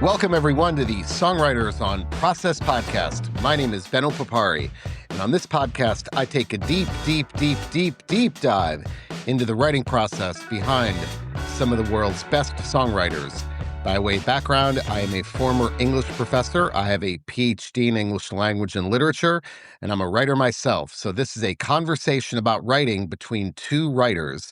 Welcome, everyone, to the Songwriters on Process podcast. My name is Benno Papari, and on this podcast, I take a deep dive into the writing process behind some of the world's best songwriters. By way of background, I am a former English professor. I have a PhD in English language and literature, and I'm a writer myself. So this is a conversation about writing between two writers.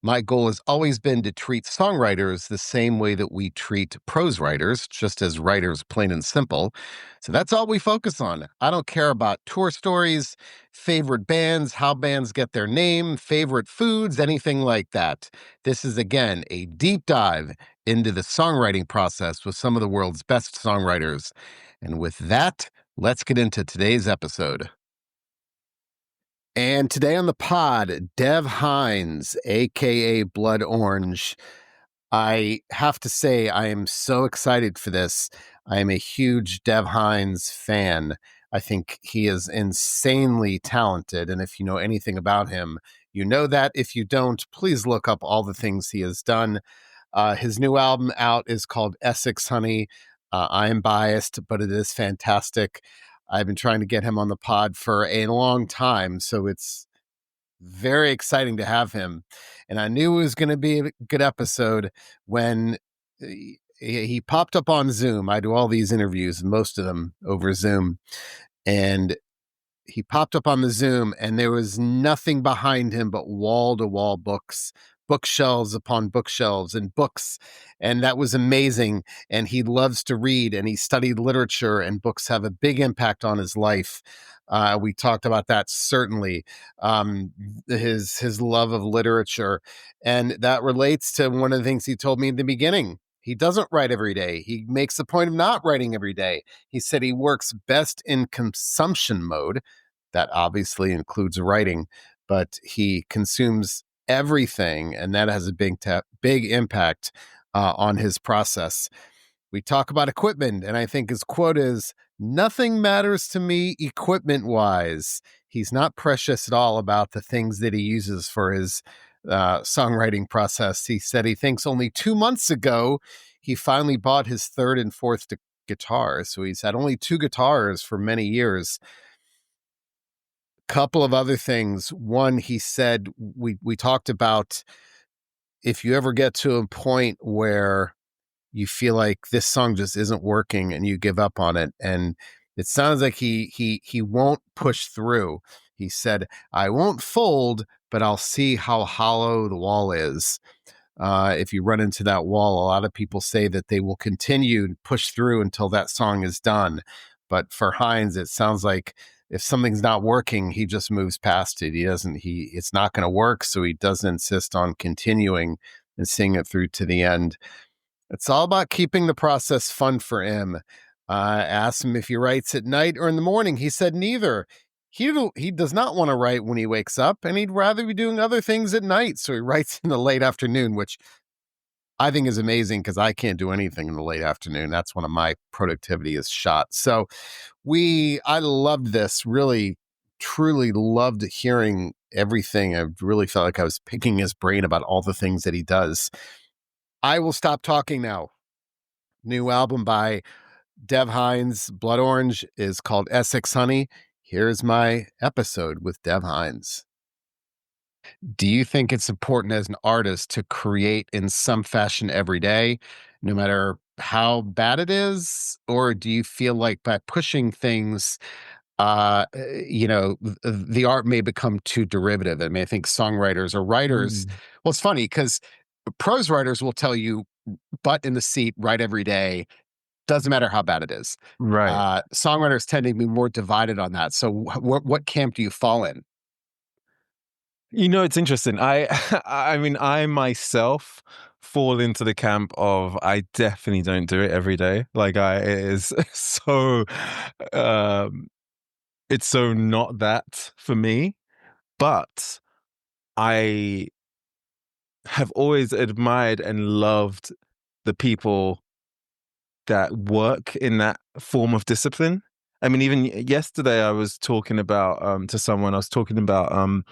My goal has always been to treat songwriters the same way that we treat prose writers, just as writers, plain and simple. So that's all we focus on. I don't care about tour stories, favorite bands, how bands get their name, favorite foods, anything like that. This is, again, a deep dive into the songwriting process with some of the world's best songwriters. And with that, let's get into today's episode. And today on the pod, Dev Hynes, aka Blood Orange. I have to say, I am so excited for this. I am a huge Dev Hynes fan. I think he is insanely talented. And if you know anything about him, you know that. If you don't, please look up all the things he has done. His new album out is called Essex Honey. I am biased, but it is fantastic. I've been trying to get him on the pod for a long time, so it's very exciting to have him. And I knew it was going to be a good episode when he popped up on Zoom. I do all these interviews, most of them over Zoom. And he popped up on the Zoom, and there was nothing behind him but wall-to-wall bookshelves upon bookshelves and books. And that was amazing. And he loves to read, and he studied literature, and books have a big impact on his life. We talked about that, certainly, his love of literature. And that relates to one of the things he told me in the beginning. He doesn't write every day. He makes a point of not writing every day. He said he works best in consumption mode. That obviously includes writing, but he consumes everything, and that has a big impact on his process. We talk about equipment, and I think his quote is, "Nothing matters to me equipment-wise." He's not precious at all about the things that he uses for his songwriting process. He said he thinks only 2 months ago, he finally bought his third and fourth guitar. So he's had only 2 guitars for many years. Couple of other things. One, he said, we talked about if you ever get to a point where you feel like this song just isn't working and you give up on it. And it sounds like he won't push through. He said, "I won't fold, but I'll see how hollow the wall is." If you run into that wall, a lot of people say that they will continue to push through until that song is done. But for Hynes, it sounds like if something's not working, he just moves past it. It's not going to work. So he doesn't insist on continuing and seeing it through to the end. It's all about keeping the process fun for him. I asked him if he writes at night or in the morning. He said neither. He does not want to write when he wakes up, and he'd rather be doing other things at night. So he writes in the late afternoon, which I think is amazing because I can't do anything in the late afternoon. That's when my productivity is shot. So I loved this, really, truly loved hearing everything. I really felt like I was picking his brain about all the things that he does. I will stop talking now. New album by Dev Hynes, Blood Orange, is called Essex Honey. Here's my episode with Dev Hynes. Do you think it's important as an artist to create in some fashion every day, no matter how bad it is? Or do you feel like by pushing things, the art may become too derivative? I mean, I think songwriters or writers, well, it's funny because prose writers will tell you, butt in the seat, write every day. Doesn't matter how bad it is. Right. Songwriters tend to be more divided on that. So what camp do you fall in? You know, it's interesting. I mean, I myself fall into the camp of I definitely don't do it every day. It is so, it's so not that for me. But I have always admired and loved the people that work in that form of discipline. I mean, even yesterday I was talking about to someone. I was talking about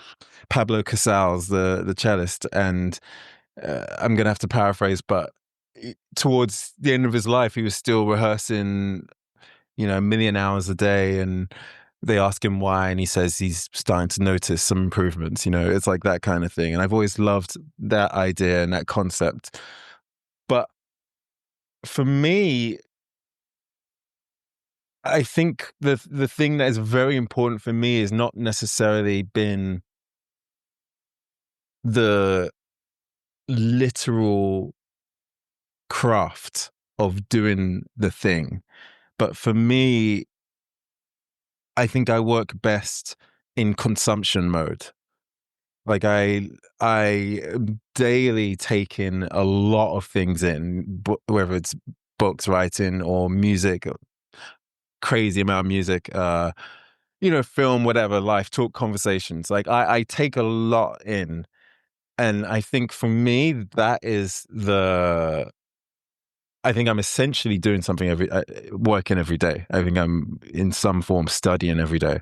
Pablo Casals, the cellist, and I'm gonna have to paraphrase, but towards the end of his life, he was still rehearsing, a million hours a day. And they ask him why, and he says he's starting to notice some improvements. It's like that kind of thing. And I've always loved that idea and that concept. But for me, I think the thing that is very important for me is not necessarily been the literal craft of doing the thing. But for me, I think I work best in consumption mode. Like I am daily taking a lot of things in, whether it's books, writing, or music, crazy amount of music, film, whatever, life talk, conversations. Like I take a lot in. And I think for me, I think I'm essentially doing something working every day. I think I'm in some form studying every day.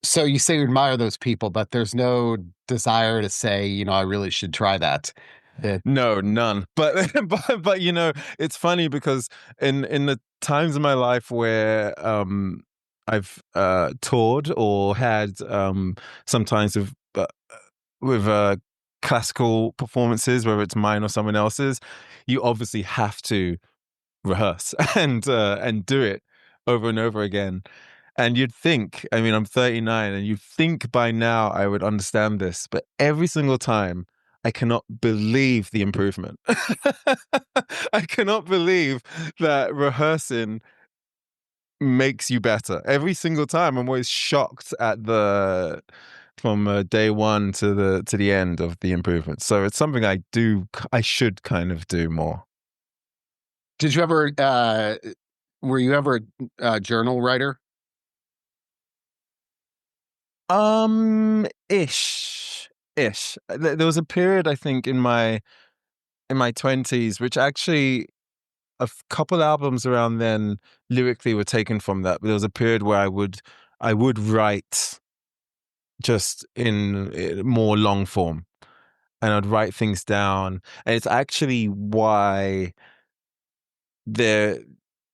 So you say you admire those people, but there's no desire to say, I really should try that. It, No, none. But but it's funny because in the times of my life where I've toured or had sometimes with classical performances, whether it's mine or someone else's, you obviously have to rehearse and do it over and over again. And you'd think, I mean, I'm 39, and you'd think by now I would understand this, but every single time I cannot believe the improvement. I cannot believe that rehearsing makes you better. Every single time I'm always shocked at the from day one to the end of the improvement. So it's something I should kind of do more. did you ever, were you ever a journal writer? Ish. There was a period, I think, in my 20s, which actually couple albums around then lyrically were taken from that. But there was a period where I would write just in more long form, and I'd write things down. And it's actually why there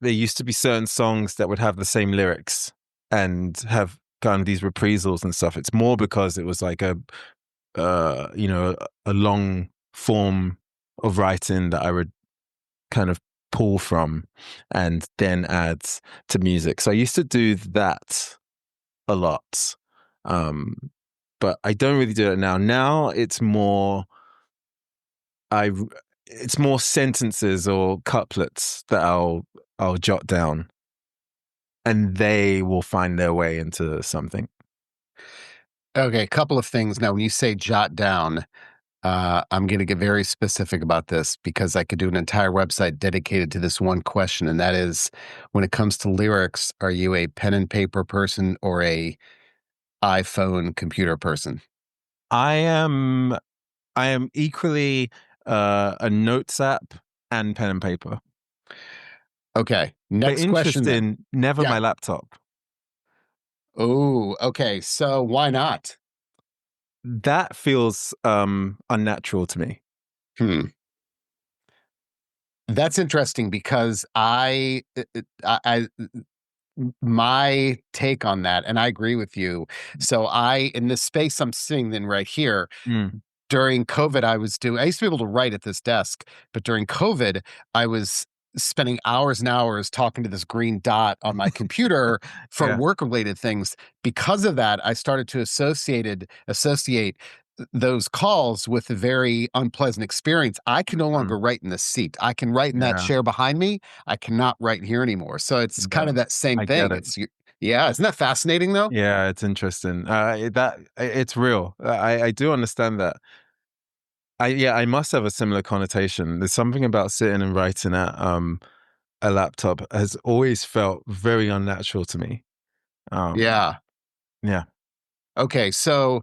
there used to be certain songs that would have the same lyrics and have kind of these reprisals and stuff. It's more because it was like a long form of writing that I would kind of pull from and then add to music. So I used to do that a lot. Um, but I don't really do it now. Now I it's more sentences or couplets that I'll jot down, and they will find their way into something. Okay, a couple of things. Now, when you say jot down, I'm going to get very specific about this because I could do an entire website dedicated to this one question, and that is, when it comes to lyrics, are you a pen and paper person or a iPhone computer person? I am I am equally a notes app and pen and paper. Okay, But next question then. interesting, never Yeah. my laptop. Oh, okay. So why not? That feels unnatural to me. Hmm. That's interesting because my take on that, and I agree with you. So in this space I'm sitting in right here, Mm, during COVID, I used to be able to write at this desk, but during COVID, I was spending hours and hours talking to this green dot on my computer for yeah. work related things. Because of that, I started to associate those calls with a very unpleasant experience. I can no Mm, longer write in this seat. I can write in that yeah. chair behind me. I cannot write here anymore. So it's kind Yeah. of that same I get thing. it. Yeah, isn't that fascinating though? Yeah, it's interesting. It's real. I do understand that. I must have a similar connotation. There's something about sitting and writing at a laptop has always felt very unnatural to me. Um, Yeah. yeah. Okay, so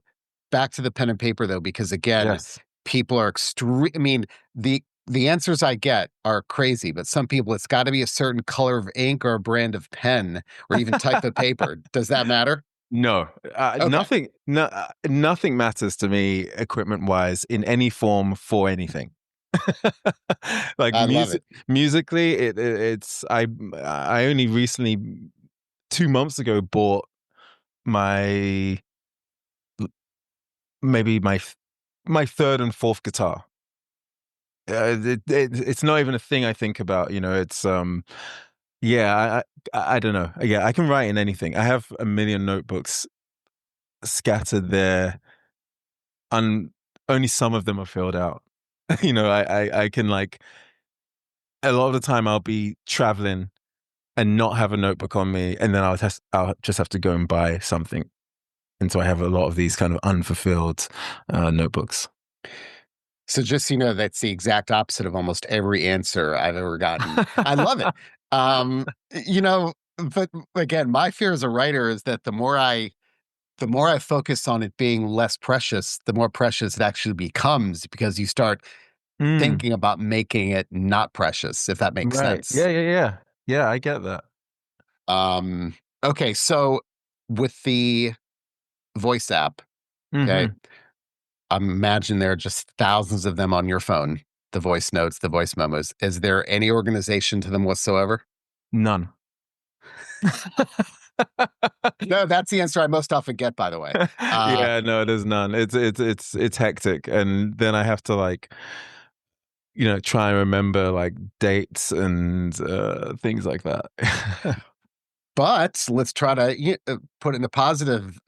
back to the pen and paper though, because again, Yes. people are extreme. I mean, the answers I get are crazy, but some people, it's got to be a certain color of ink or a brand of pen or even type of paper. Does that matter? No, Okay. nothing. No, nothing matters to me, equipment wise, in any form for anything. Like I love it. musically, it's I only recently 2 months ago bought my maybe my third and fourth guitar. It's not even a thing I think about. It's yeah, I don't know. Yeah, I can write in anything. I have a million notebooks scattered there. Un Only some of them are filled out. I can like a lot of the time I'll be traveling and not have a notebook on me, and then I'll just have to go and buy something, and so I have a lot of these kind of unfulfilled notebooks. So just so you know, that's the exact opposite of almost every answer I've ever gotten. I love it. Um, you know, but again, my fear as a writer is that the more I focus on it being less precious, the more precious it actually becomes because you start Mm, thinking about making it not precious, if that makes right. Yeah, sense. yeah, yeah. Yeah, I get that. Um, okay, so with the voice app, okay, Hmm. I imagine there are just thousands of them on your phone, the voice notes, the voice memos. Is there any organization to them whatsoever? None. No, that's the answer I most often get, by the way. Uh, Yeah, no, there's none. It's hectic, and then I have to like try and remember like dates and things like that. but let's try to put it in a positive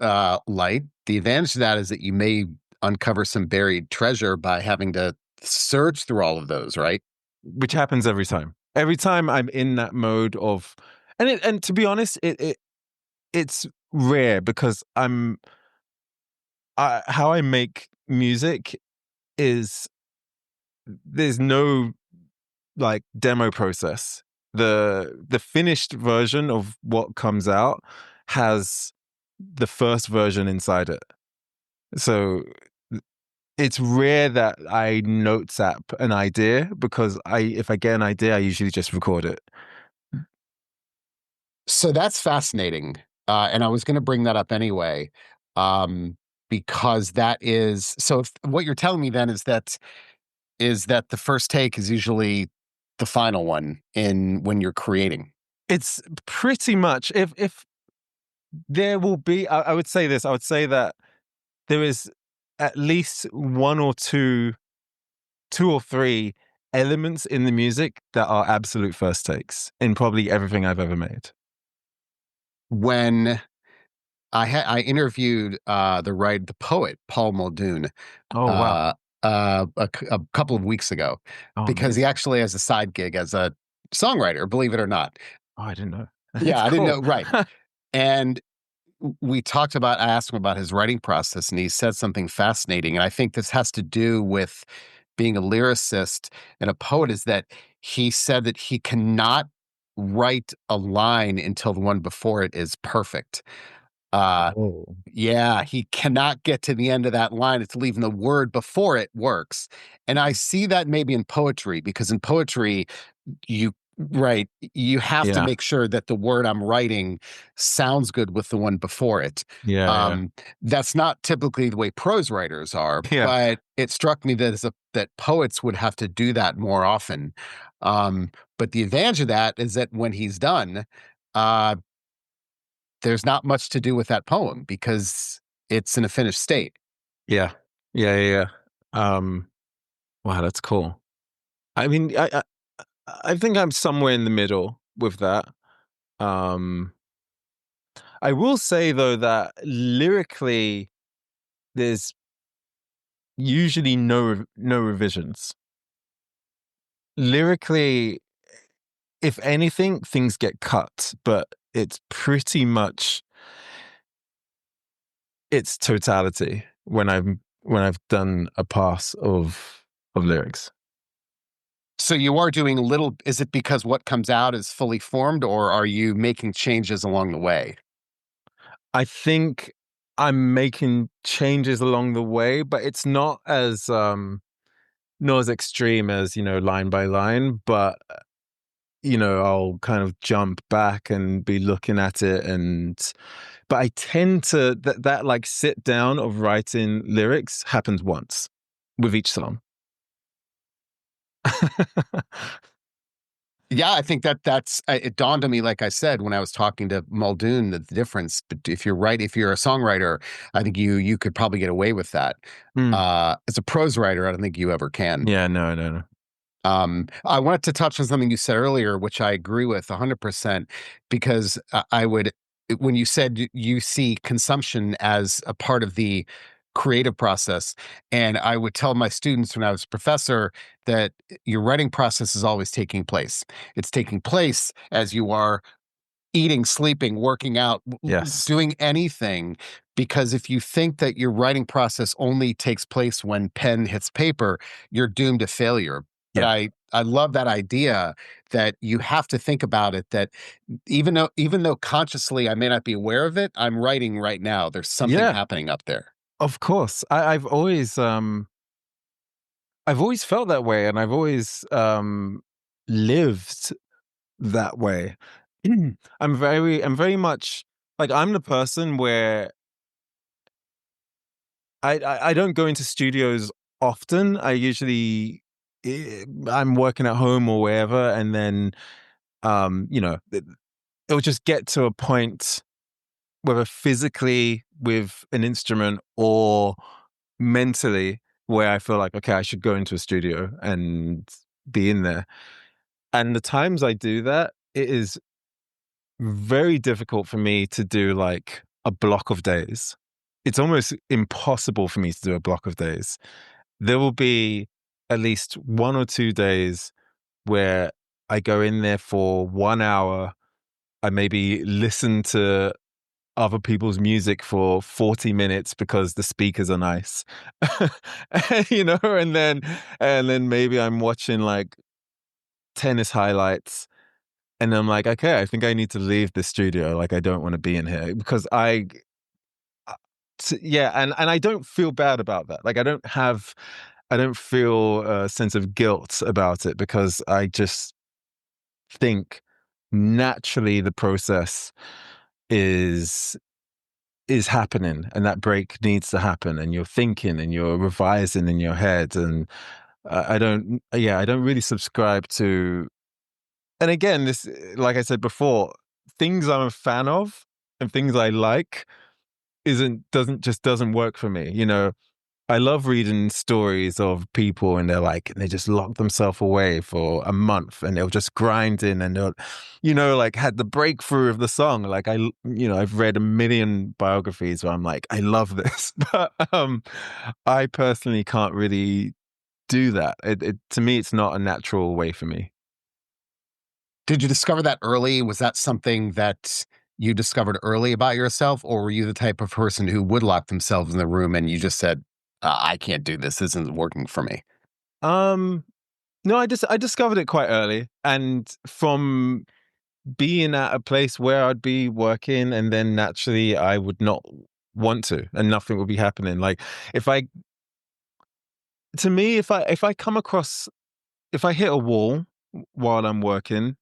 light. The advantage to that is that you may uncover some buried treasure by having to search through all of those, right? Which happens every time. Every time I'm in that mode of, and to be honest, it's rare because how I make music is there's no like demo process. The finished version of what comes out has the first version inside it. So it's rare that I notes app an idea because if I get an idea, I usually just record it. So that's fascinating. And I was going to bring that up anyway, because that is so. If, what you're telling me then is that the first take is usually the final one in when you're creating. It's pretty much if there will be I would say this, I would say that there is at least two or three elements in the music that are absolute first takes in probably everything I've ever made. When I interviewed the poet Paul Muldoon Oh wow. uh, a couple of weeks ago Oh because he amazing. actually has a side gig as a songwriter, believe it or not. Oh, I didn't know. Yeah, That's I didn't cool. know. Right. And we talked about, I asked him about his writing process, and he said something fascinating. And I think this has to do with being a lyricist and a poet is that he said that he cannot write a line until the one before it is perfect. Uh, Oh. yeah, he cannot get to the end of that line until even the word before it works. And I see that maybe in poetry, because in poetry, you right, you have to Yeah. make sure that the word I'm writing sounds good with the one before it. Yeah, yeah. Um, that's not typically the way prose writers are, Yeah. but it struck me that poets would have to do that more often. But the advantage of that is that when he's done, uh, there's not much to do with that poem because it's in a finished state. Yeah. Yeah, yeah, yeah. Wow, that's cool. I mean, I think I'm somewhere in the middle with that. Um, I will say though that lyrically, there's usually no revisions. Lyrically, if anything, things get cut, but it's pretty much its totality when I've done a pass of lyrics. So you are doing a little, is it because what comes out is fully formed, or are you making changes along the way? I think I'm making changes along the way, but it's not as extreme as, line by line, but I'll kind of jump back and be looking at it but I tend to that like sit down of writing lyrics happens once with each song. Yeah, I think it dawned on me, like I said, when I was talking to Muldoon, that the difference. But if you're a songwriter, I think you could probably get away with that. Mm. As a prose writer, I don't think you ever can. Yeah, no, no, no. I wanted to touch on something you said earlier, which I agree with 100%, because when you said you see consumption as a part of the creative process, and I would tell my students when I was a professor that your writing process is always taking place. It's taking place as you are eating, sleeping, working out, Yes. doing anything. Because if you think that your writing process only takes place when pen hits paper, you're doomed to failure. But Yeah. I love that idea that you have to think about it, that even though consciously I may not be aware of it, I'm writing right now. There's something Yeah, happening up there. of course. I've always felt that way, and I've always lived that way. I'm very much like, I'm the person where I don't go into studios often. I usually I'm working at home or wherever, and then it'll just get to a point, whether physically with an instrument or mentally, where I feel like, okay, I should go into a studio and be in there. And the times I do that, it is very difficult for me to do like a block of days. It's almost impossible for me to do a block of days. There will be at least 1 or 2 days where I go in there for 1 hour. I maybe listen to other people's music for 40 minutes because the speakers are nice. And then maybe I'm watching like tennis highlights, and I'm like, okay, I think I need to leave the studio. Like, I don't want to be in here because yeah, and I don't feel bad about that. Like, I don't feel a sense of guilt about it, because I just think naturally the process is is happening, and that break needs to happen, and you're thinking and you're revising in your head. And I don't yeah, I don't really subscribe to. And again, this, like I said before, things I'm a fan of and things I like isn't doesn't just doesn't work for me. I love reading stories of people, and they just lock themselves away for a month, and they'll just grind in, and they'll, like, had the breakthrough of the song. Like, I've read a million biographies where I'm like, I love this, but I personally can't really do that. To me, it's not a natural way for me. Did you discover that early? Was that something that you discovered early about yourself, or were you the type of person who would lock themselves in the room and you just said, I can't do this. This isn't working for me? Um, no, I discovered it quite early, and from being at a place where I'd be working, and then naturally I would not want to, and nothing would be happening. Like, if I, to me, if I come across, if I hit a wall while I'm working,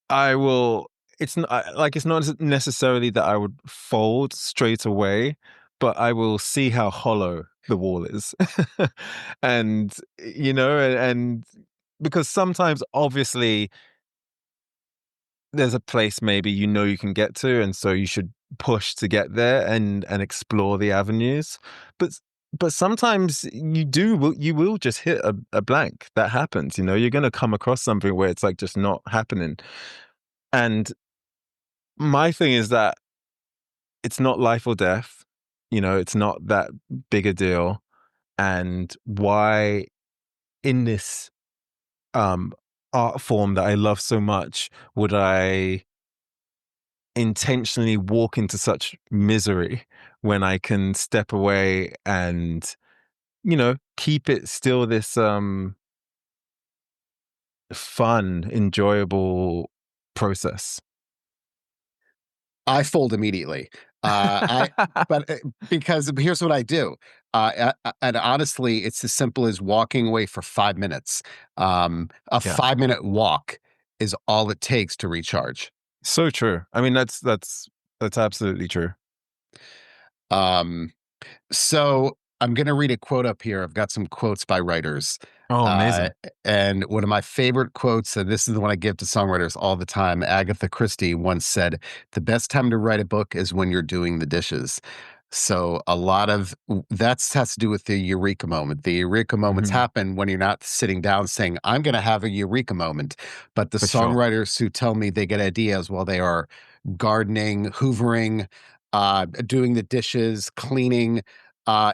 I will. It's not like, it's not necessarily that I would fold straight away, but I will see how hollow the wall is, and and because sometimes, obviously, there's a place maybe you can get to, and so you should push to get there and explore the avenues. But sometimes you will just hit a blank. That happens. You're going to come across something where it's like just not happening. And my thing is that it's not life or death. It's not that big a deal. And why, in this um art form that I love so much, would I intentionally walk into such misery when I can step away and, keep it still this fun, enjoyable process. I fold immediately. I but because here's what I do. And honestly, it's as simple as walking away for 5 minutes. A Yeah. 5 minute walk is all it takes to recharge. So true. I mean, that's absolutely true. Um, so I'm going to read a quote up here. I've got some quotes by writers. Oh, Uh, amazing. and one of my favorite quotes, and this is the one I give to songwriters all the time. Agatha Christie once said, "The best time to write a book is when you're doing the dishes." So a lot of that has to do with the eureka moment. The eureka moments Hmm. happen when you're not sitting down saying, "I'm going to have a eureka moment." But the For sure. songwriters who tell me they get ideas while they are gardening, hoovering, doing the dishes, cleaning,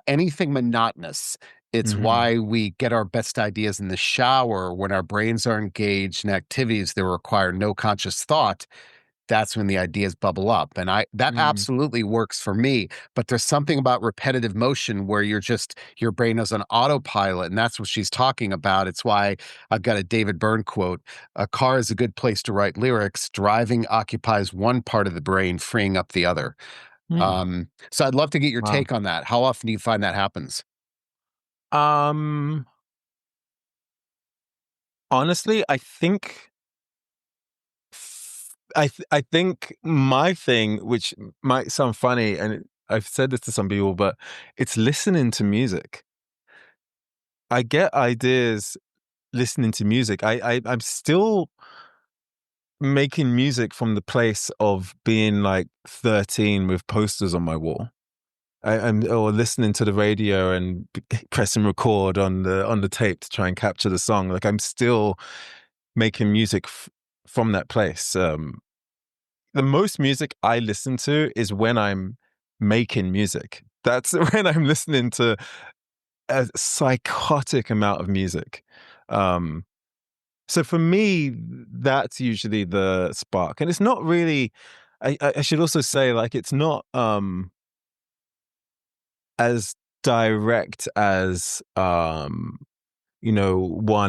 anything monotonous. It's Hmm. why we get our best ideas in the shower when our brains are engaged in activities that require no conscious thought. That's when the ideas bubble up. And that Mm. absolutely works for me. But there's something about repetitive motion where your brain is on autopilot. And that's what she's talking about. It's why I've got a David Byrne quote: "A car is a good place to write lyrics. Driving occupies one part of the brain, freeing up the other." Mm. So I'd love to get your Wow. take on that. How often do you find that happens? Um, Honestly, I think my thing, which might sound funny, and I've said this to some people, but it's listening to music. I get ideas listening to music. I'm still making music from the place of being like 13 with posters on my wall. I'm or listening to the radio and pressing record on the tape to try and capture the song. Like I'm still making music from that place. The most music I listen to is when I'm making music. That's when I'm listening to a psychotic amount of music. Um, so for me, that's usually the spark, and it's not really. I should also say, like, it's not as direct as one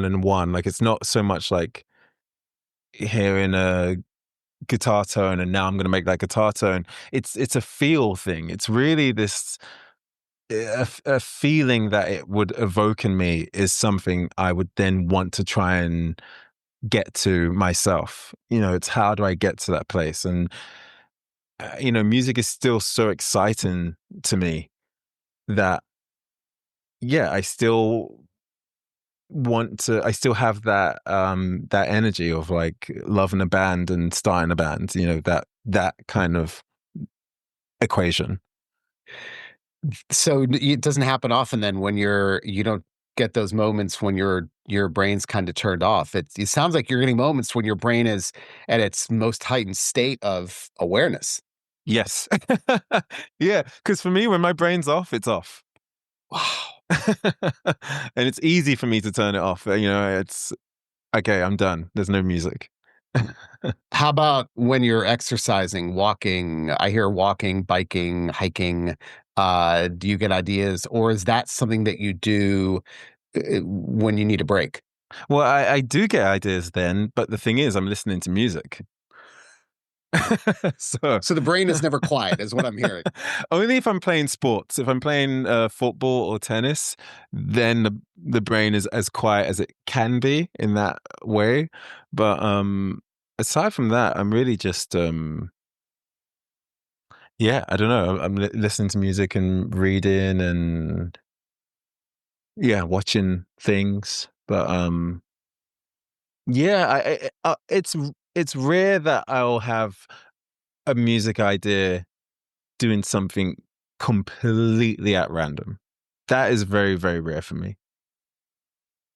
and one. Like, it's not so much like hearing a guitar tone and now I'm going to make that guitar tone. It's a feel thing. It's really this a feeling that it would evoke in me is something I would then want to try and get to myself. It's how do I get to that place? And music is still so exciting to me that yeah, I still have that energy of like loving a band and starting a band, that kind of equation. So it doesn't happen often then when you don't get those moments when your brain's kind of turned off. It sounds like you're getting moments when your brain is at its most heightened state of awareness. Yes. Yeah, because for me, when my brain's off, it's off. Wow. And it's easy for me to turn it off. It's okay, I'm done. There's no music. How about when you're exercising, walking? I hear walking, biking, hiking. Do you get ideas, or is that something that you do when you need a break? Well, I do get ideas then, but the thing is, I'm listening to music. So So the brain is never quiet, is what I'm hearing. only if I'm playing sports. If I'm playing football or tennis, then the brain is as quiet as it can be in that way. But aside from that, I'm really just yeah, I don't know. I'm listening to music and reading and yeah, watching things. But yeah, it's rare that I'll have a music idea doing something completely at random. That is very, very rare for me.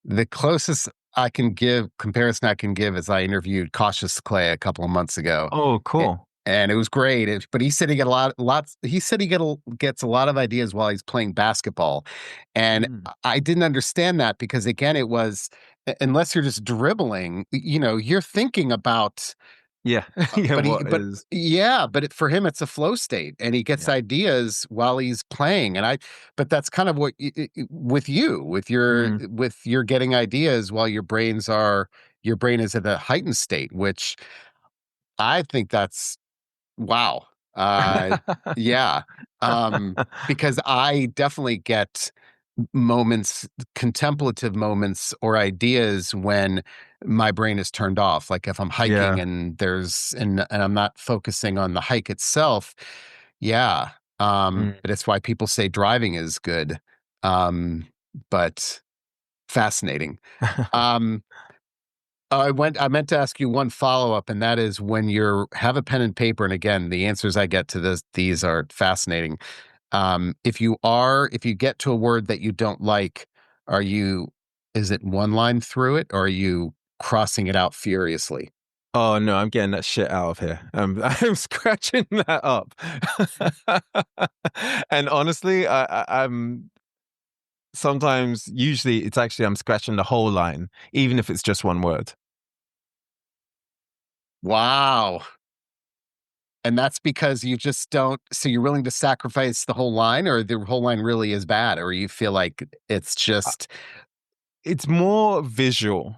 The closest comparison I can give is I interviewed Cautious Clay a couple of months ago, Oh, a cool. and it was great, but he said he got he said gets a lot of ideas while he's playing basketball, and Mm. I didn't understand that because, again, it was unless you're just dribbling, you're thinking about Yeah. Yeah, what but is yeah, but for him, it's a flow state, and he gets yeah. ideas while he's playing. But that's kind of what with you, Mm. with your getting ideas while your brain is at a heightened state, which I think that's wow. Uh, yeah, because I definitely get moments, contemplative moments or ideas when my brain is turned off. Like if I'm hiking Yeah. and and I'm not focusing on the hike itself. Yeah. Mm. But it's why people say driving is good. Um, but fascinating. Um, I meant to ask you one follow-up, and that is when you're have a pen and paper, and again, the answers I get to these are fascinating. If you get to a word that you don't like, are you is it one line through it, or are you crossing it out furiously? Oh no, I'm getting that shit out of here. I'm scratching that up. And honestly, I'm sometimes, usually, it's actually I'm scratching the whole line, even if it's just one word. Wow. And that's because you just don't so you're willing to sacrifice the whole line, or the whole line really is bad, or you feel like it's Uh, just It's more visual.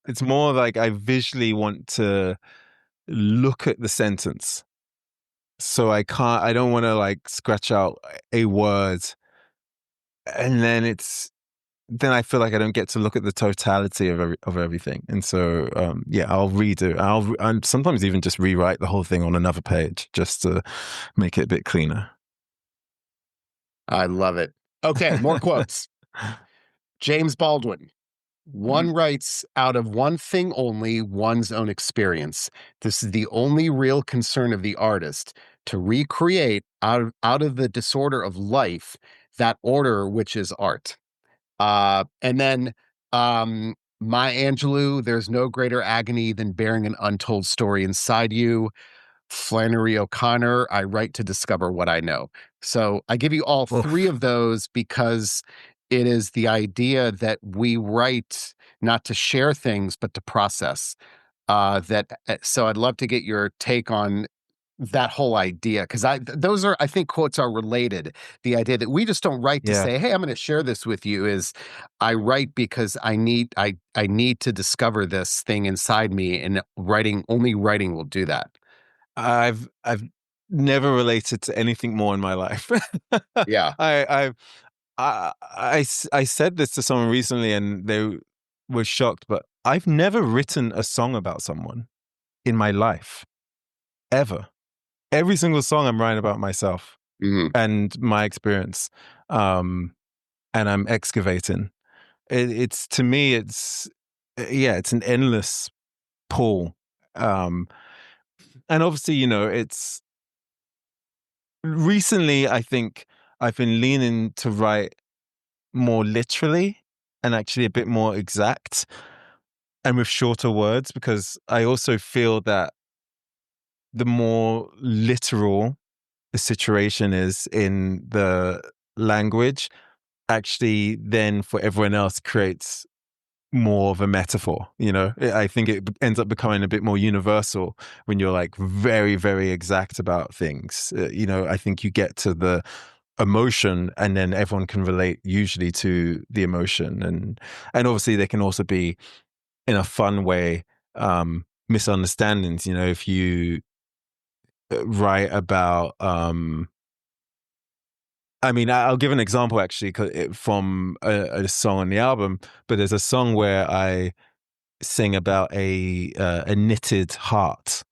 It's more like I visually want to look at the sentence. So I don't want to like scratch out a word and then I feel like I don't get to look at the totality of everything. And so, yeah, I'll redo. And sometimes even just rewrite the whole thing on another page just to make it a bit cleaner. I love it. Okay, more quotes. James Baldwin. One writes out of one thing only, one's own experience. This is the only real concern of the artist, to recreate out of the disorder of life that order which is art. And then Maya Angelou, there's no greater agony than bearing an untold story inside you. Flannery O'Connor, I write to discover what I know. So I give you all three Oof. of those because it is the idea that we write not to share things, but to process. So I'd love to get your take on that whole idea because those are I think quotes are related. The idea that we just don't write to Yeah. say, "Hey, I'm going to share this with you," is I write because I need to discover this thing inside me, and only writing will do that. I've never related to anything more in my life. Yeah. I I said this to someone recently and they were shocked, but I've never written a song about someone in my life ever. Every single song I'm writing about myself Mhm. and my experience. Um, and I'm excavating. It's to me, yeah, it's an endless pull. Um, and obviously, it's recently, I think I've been leaning to write more literally and actually a bit more exact and with shorter words because I also feel that the more literal the situation is in the language, actually then for everyone else creates more of a metaphor. I think it ends up becoming a bit more universal when you're like very, very exact about things. I think you get to the emotion and then everyone can relate usually to the emotion, and obviously there can also be in a fun way misunderstandings. If you write about I mean, I'll give an example actually from a song on the album, but there's a song where I sing about a knitted heart,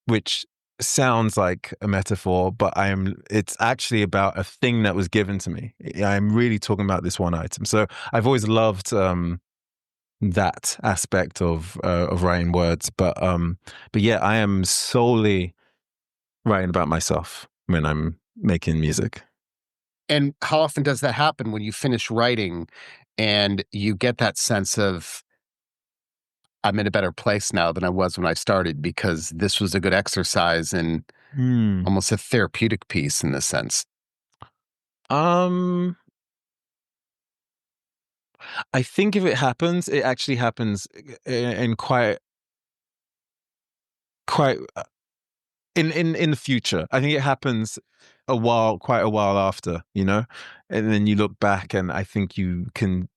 which sounds like a metaphor, but it's actually about a thing that was given to me. I'm really talking about this one item. So I've always loved that aspect of writing words, but yeah, I am solely writing about myself when I'm making music. And how often does that happen when you finish writing and you get that sense of, I'm in a better place now than I was when I started because this was a good exercise and Hmm. almost a therapeutic piece in this sense? Um, I think if it happens, it actually happens in quite in the future. I think it happens quite a while after, and then you look back, and I think you can,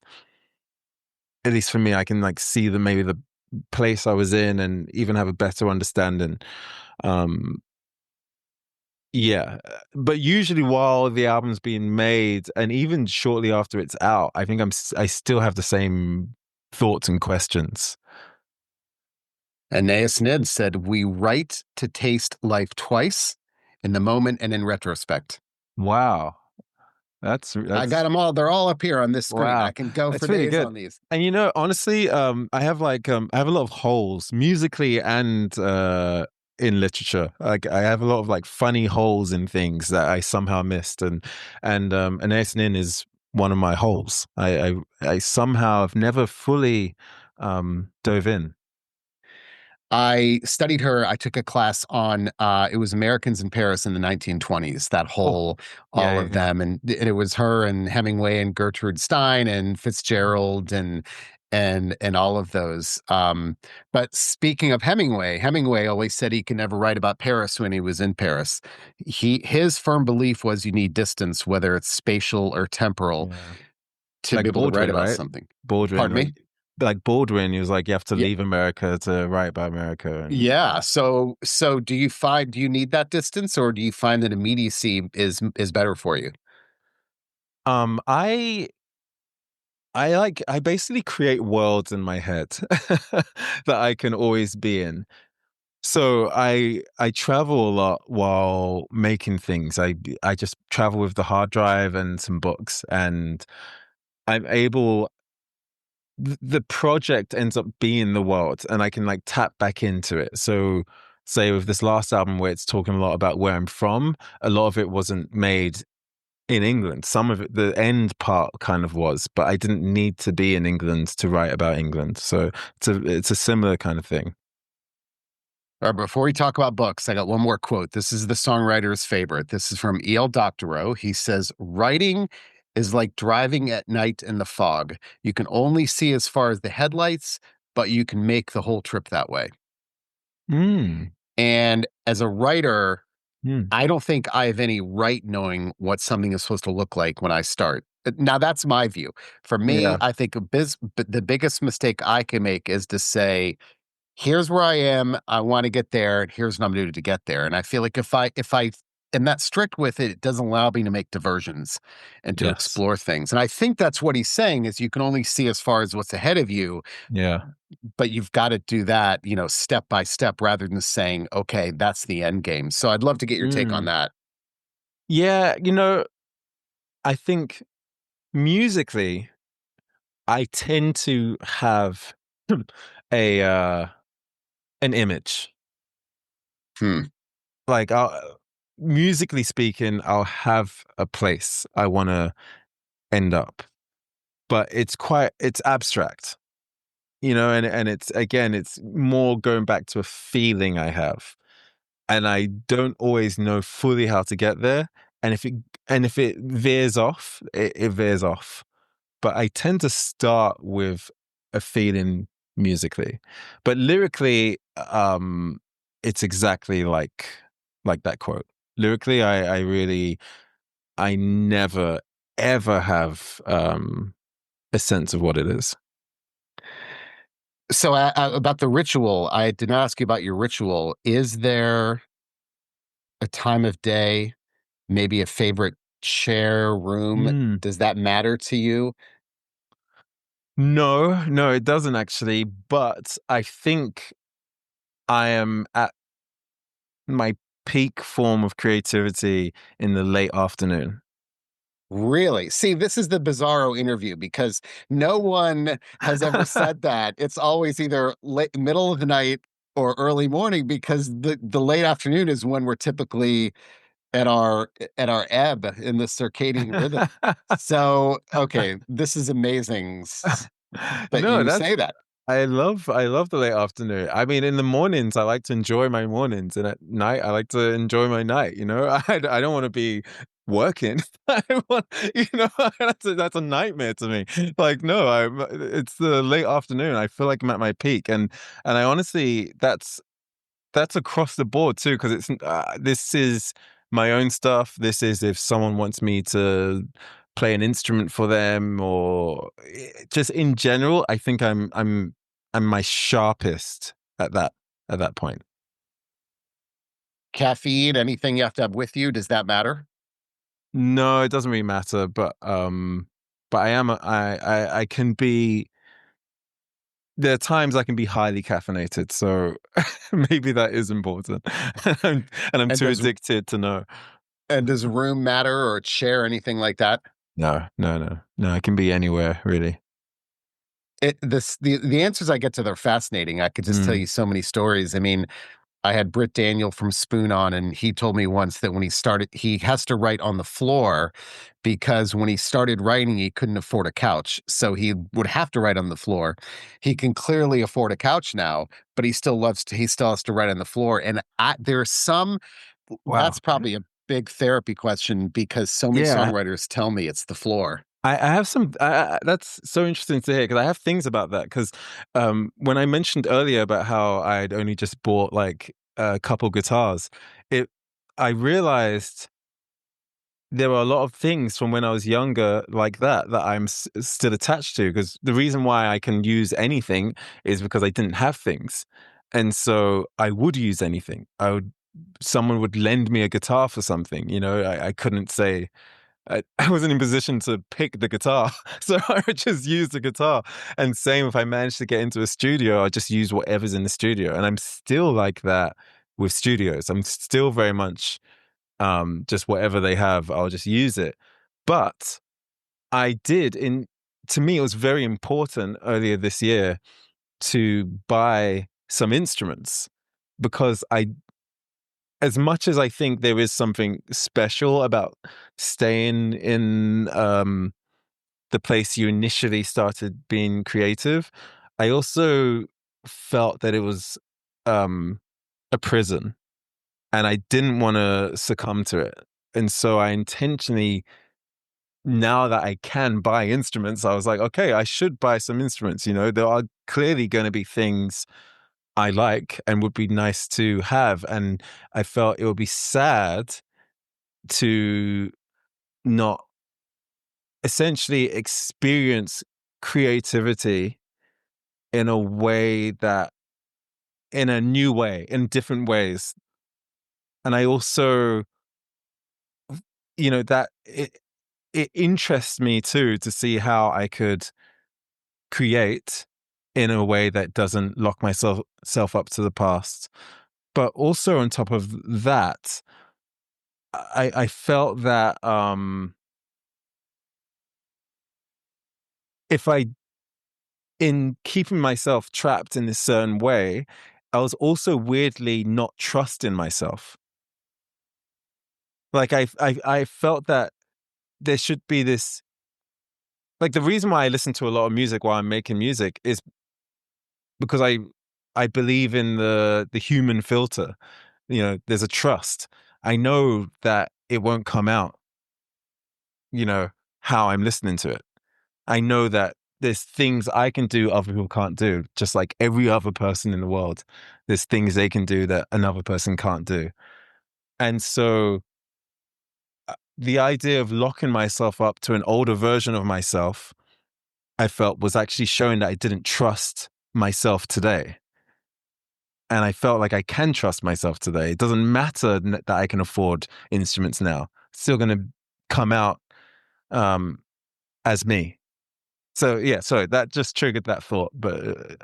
at least for me, I can like see maybe the place I was in, and even have a better understanding. Um, yeah, but usually while the album's being made, and even shortly after it's out, I think I still have the same thoughts and questions. Aeneas Nid said, "We write to taste life twice, in the moment and in retrospect." Wow. I got that's them all. They're all up here on this screen. I wow. can go for That's really days good. on these. And honestly, I have a lot of holes musically and in literature. Like I have a lot of like funny holes in things that I somehow missed, and Ace Nin is one of my holes. I somehow have never fully dove in. I studied her. I took a class on it was Americans in Paris in the 1920s, that Oh, whole yeah, all yeah, of yeah. them. And it was her and Hemingway and Gertrude Stein and Fitzgerald and all of those. But speaking of Hemingway, Hemingway always said he could never write about Paris when he was in Paris. His firm belief was you need distance, whether it's spatial or temporal, Yeah. to be Like able to write Baldwin, about right? something. Baldwin, Pardon me? like Baldwin, he was like, you have to Yeah. leave America to write about America, and Yeah. So do you need that distance or do you find that immediacy is better for you? um, I I basically create worlds in my head that I can always be in. So I travel a lot while making things. I just travel with the hard drive and some books, and I'm able the project ends up being the world, and I can like tap back into it. So say with this last album where it's talking a lot about where I'm from, a lot of it wasn't made in England. Some of it, the end part kind of was, but I didn't need to be in England to write about England. So it's a similar kind of thing. Or before we talk about books, I got one more quote. This is the songwriter's favorite. This is from E.L. Doctorow. He says, "Writing is like driving at night in the fog. You can only see as far as the headlights, but you can make the whole trip that way." Mm, And as a writer, mm, I don't think I have any right knowing what something is supposed to look like when I start. Now, that's my view. For me, yeah. I think the biggest mistake I can make is to say, here's where I am. I want to get there, and here's what I'm doing to get there. And I feel like if I am that strict with it, it doesn't allow me to make diversions and to Yes. explore things. And I think that's what he's saying is you can only see as far as what's ahead of you, Yeah. but you've got to do that, step by step rather than saying, okay, that's the end game. So I'd love to get your take on Mm. that. Yeah. I think musically, I tend to have a an image. Hmm. Like musically speaking, I'll have a place I want to end up, but it's abstract, and it's again, it's more going back to a feeling I have, and I don't always know fully how to get there. And if it veers off, it veers off. But I tend to start with a feeling musically, but lyrically, it's exactly like that quote. Lyrically, I never ever have a sense of what it is. So about the ritual, I did not ask you about your ritual. Is there a time of day, maybe a favorite chair, room? Mm. Does that matter to you? No, no, it doesn't actually. But I think I am at my peak form of creativity in the late afternoon. Really? See, this is the bizarro interview because no one has ever said that. It's always either late, middle of the night or early morning because the late afternoon is when we're typically at our ebb in the circadian rhythm. So, okay, this is amazing that No, you that's say that. I love the late afternoon. I mean, in the mornings, I like to enjoy my mornings, and at night, I like to enjoy my night. I don't want to be working. I want, that's a nightmare to me. Like, no, it's the late afternoon. I feel like I'm at my peak, and I honestly, that's across the board too, because this is my own stuff. This is if someone wants me to play an instrument for them, or just in general. I think I'm my sharpest at that point. Caffeine, anything you have to have with you, does that matter? No, it doesn't really matter, but I can be. There are times I can be highly caffeinated, so maybe that is important, and I'm And too does addicted to know. And does room matter or a chair or anything like that? No, no, no, no. It can be anywhere, really. The answers I get to, they're fascinating. I could just tell Mm. you so many stories. I mean, I had Britt Daniel from Spoon on, and he told me once that when he started, he has to write on the floor because when he started writing, he couldn't afford a couch. So he would have to write on the floor. He can clearly afford a couch now, but he still has to write on the floor. And there's some, Wow. that's probably a big therapy question because so many Yeah, songwriters tell me it's the floor. I have some. That's so interesting to hear because I have things about that. Because when I mentioned earlier about how I'd only just bought like a couple guitars, it I realized there were a lot of things from when I was younger like that I'm still attached to. Because the reason why I can use anything is because I didn't have things, and so I would use anything. Someone would lend me a guitar for something. I couldn't say I wasn't in position to pick the guitar, so I would just use the guitar. And same if I managed to get into a studio, I just use whatever's in the studio. And I'm still like that with studios. I'm still very much just whatever they have, I'll just use it. But I did in to me, it was very important earlier this year to buy some instruments because I as much as I think there is something special about staying in the place you initially started being creative, I also felt that it was um, a prison and I didn't want to succumb to it. And so I intentionally, now that I can buy instruments, I was like, okay, I should buy some instruments. There are clearly going to be things I like and would be nice to have. And I felt it would be sad to not essentially experience creativity in a way that in a new way, in different ways. And I also, that it interests me too to see how I could create in a way that doesn't lock myself self up to the past. But also on top of that, I felt that if I in keeping myself trapped in this certain way, I was also weirdly not trusting myself. Like I felt that there should be this like the reason why I listen to a lot of music while I'm making music is because I believe in the human filter. There's a trust. I know that it won't come out, you know, how I'm listening to it. I know that there's things I can do other people can't do, just like every other person in the world. There's things they can do that another person can't do. And so the idea of locking myself up to an older version of myself, I felt was actually showing that I didn't trust myself today. And I felt like I can trust myself today. It doesn't matter that I can afford instruments now. It's still going to come out um, as me. So yeah, sorry, that just triggered that thought. But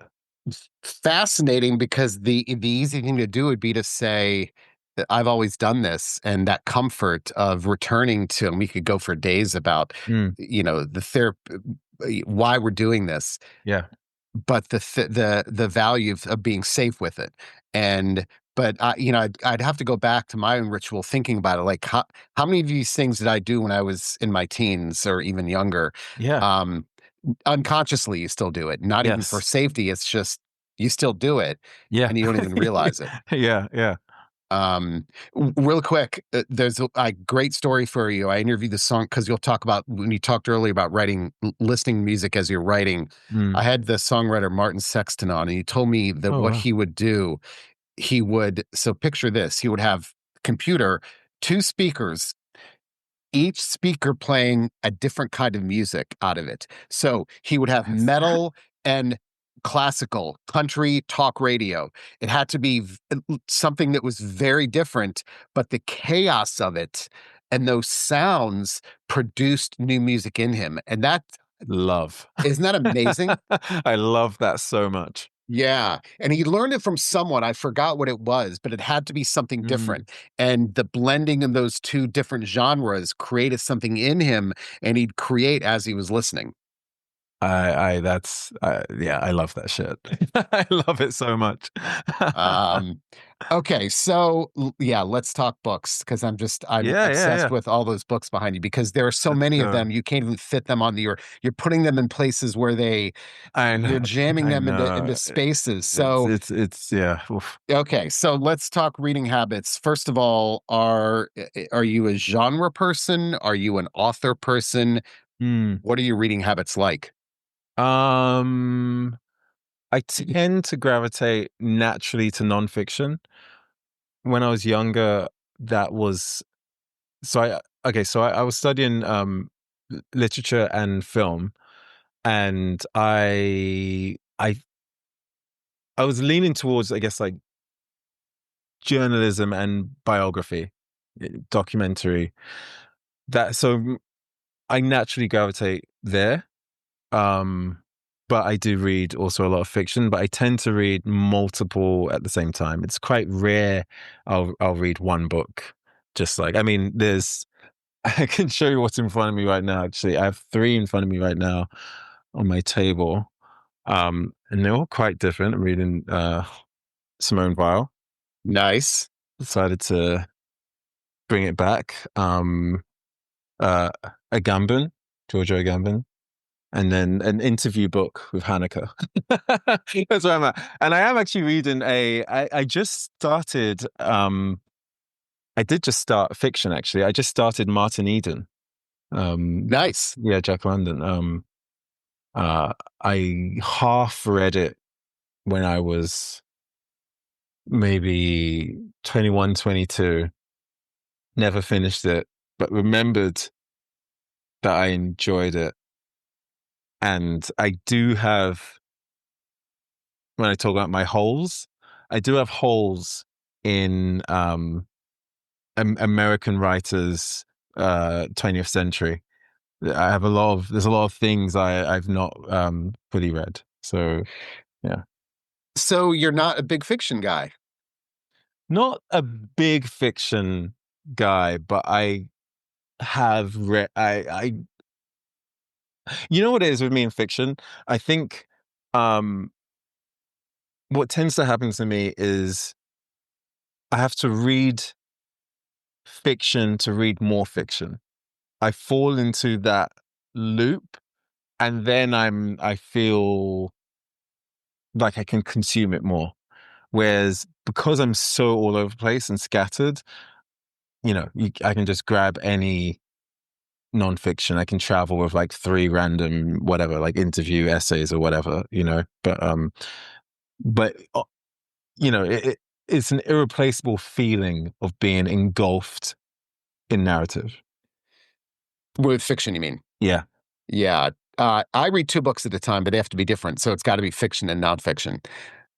Fascinating because the easy thing to do would be to say that I've always done this, and that comfort of returning to, and we could go for days about, mm, the why we're doing this, yeah, but the value of being safe with it. And but I'd have to go back to my own ritual thinking about it. Like how many of these things did I do when I was in my teens or even younger? yeah, Um, Unconsciously, you still do it, not even for yes, safety. It's just you still do it, yeah, and you don't even realize it. yeah, yeah. Real quick, there's a great story for you. I interviewed the song because you'll talk about when you talked earlier about writing, listening music as you're writing. Mm. I had the songwriter Martin Sexton on, and he told me that Oh what wow, he would do, so picture this, he would have computer, two speakers, each speaker playing a different kind of music out of it. So he would have what is that? metal and classical, country, talk radio. It had to be something that was very different, but the chaos of it and those sounds produced new music in him. And that Love. isn't that amazing? I love that so much. Yeah, and he learned it from someone. I forgot what it was, but it had to be something Mm. different. And the blending of those two different genres created something in him, and he'd create as he was listening. Yeah, I love that shit. I love it so much. Um, okay, so yeah, let's talk books because I'm Yeah, yeah, obsessed yeah. with all those books behind you because there are so Let's many of go. them you can't even fit them on the you're putting them in places where I you're know, jamming I them into know. spaces. So It's yeah. Oof. okay, so let's talk reading habits. First of all, are you a genre person? Are you an author person? Mm. What are your reading habits like? Um, I tend to gravitate naturally to nonfiction. When I was younger, that was so I okay, so I was studying literature and film, and I was leaning towards, I guess, like journalism and biography, documentary. That so I naturally gravitate there. Um, but I do read also a lot of fiction, but I tend to read multiple at the same time. It's quite rare I'll read one book. Just like I mean, there's I can show you what's in front of me right now, actually. I have three in front of me right now on my table. And they're all quite different. I'm reading Simone Weil. Nice. Decided to bring it back. Uh Agamben, Giorgio Agamben. And then an interview book with Hanukkah. That's where I'm at. And I am actually reading I just started I did just start fiction actually. I just started Martin Eden. Um Nice. yeah, Jack London. Uh I half read it when I was maybe 21, 22. Never finished it, but remembered that I enjoyed it. And I do have when I talk about my holes, I do have holes in American writers 20th century. There's a lot of things I've not fully read. So yeah. So you're not a big fiction guy. Not a big fiction guy, but I have read I you know what it is with me in fiction? I think um what tends to happen to me is I have to read fiction to read more fiction. I fall into that loop and then I feel like I can consume it more. Whereas because I'm so all over the place and scattered, I can just grab any nonfiction. I can travel with like three random whatever, like interview essays or whatever, but it's an irreplaceable feeling of being engulfed in narrative. With fiction, you mean? Yeah, Yeah. I read two books at a time, but they have to be different. So it's got to be fiction and nonfiction.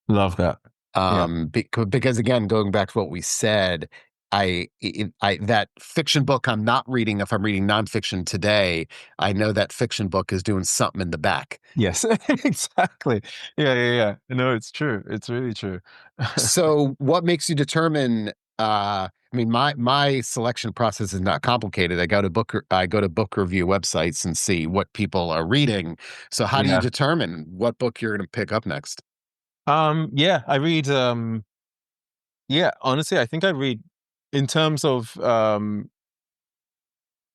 love that. Yeah. Because again, going back to what we said, that fiction book I'm not reading, if I'm reading nonfiction today, I know that fiction book is doing something in the back. Yes, exactly. Yeah, yeah, yeah. No, it's true. It's really true. So what makes you determine I mean my selection process is not complicated. I go to book review websites and see what people are reading. So how do you Yeah. determine what book you're going to pick up next? Yeah, I read yeah, honestly, I think I read in terms of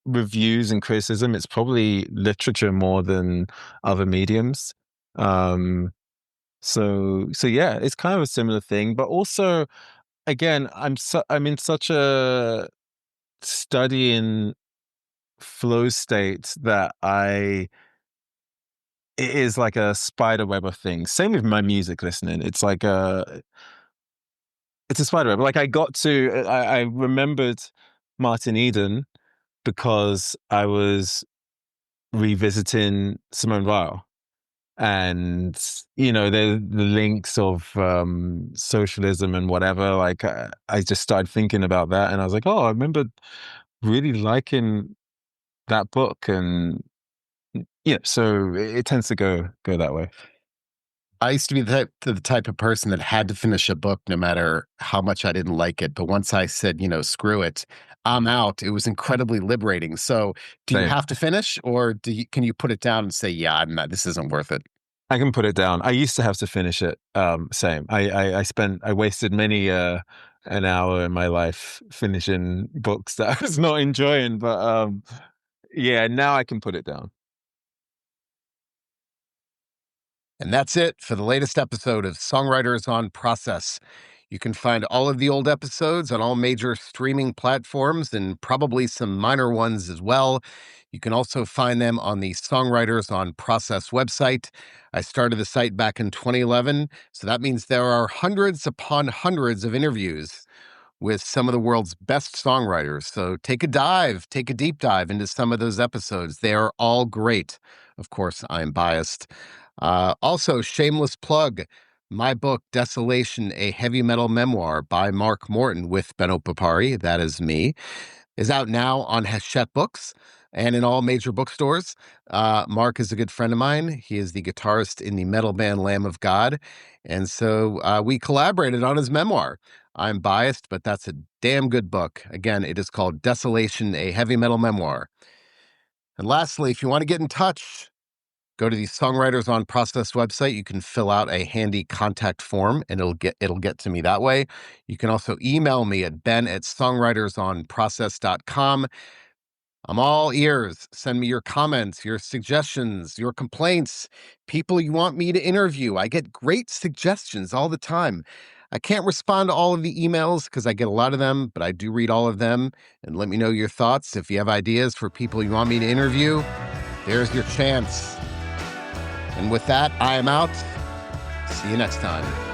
reviews and criticism, it's probably literature more than other mediums. Um so yeah, it's kind of a similar thing, but also again, I'm in such a studying flow state that it is like a spider web of things. Same with my music listening. It's a spider web. Like I remembered Martin Eden because I was revisiting Simone Weil. And the links of socialism and whatever. Like I just started thinking about that, and I was like, oh, I remember really liking that book, and yeah, so it tends to go that way. I used to be the type of person that had to finish a book no matter how much I didn't like it. But once I said, screw it, I'm out, it was incredibly liberating. So do you Same. have to finish, or can you put it down and say, yeah, I'm not, this isn't worth it? I can put it down. I used to have to finish it. Same. I wasted many an hour in my life finishing books that I was not enjoying, but yeah, now I can put it down. And that's it for the latest episode of Songwriters on Process. You can find all of the old episodes on all major streaming platforms and probably some minor ones as well. You can also find them on the Songwriters on Process website. I started the site back in 2011, so that means there are hundreds upon hundreds of interviews with some of the world's best songwriters. So take a deep dive into some of those episodes. They are all great. Of course, I'm biased. Also, shameless plug. My book, Desolation, a Heavy Metal Memoir by Mark Morton with Benno Papari, that is me, is out now on Hachette Books and in all major bookstores. Mark is a good friend of mine. He is the guitarist in the metal band Lamb of God. And so we collaborated on his memoir. I'm biased, but that's a damn good book. Again, it is called Desolation, a Heavy Metal Memoir. And lastly, if you want to get in touch, go to the Songwriters on Process website. You can fill out a handy contact form and it'll get to me that way. You can also email me at ben@songwritersonprocess.com. I'm all ears. Send me your comments, your suggestions, your complaints, people you want me to interview. I get great suggestions all the time. I can't respond to all of the emails because I get a lot of them, but I do read all of them. And let me know your thoughts. If you have ideas for people you want me to interview, there's your chance. And with that, I am out. See you next time.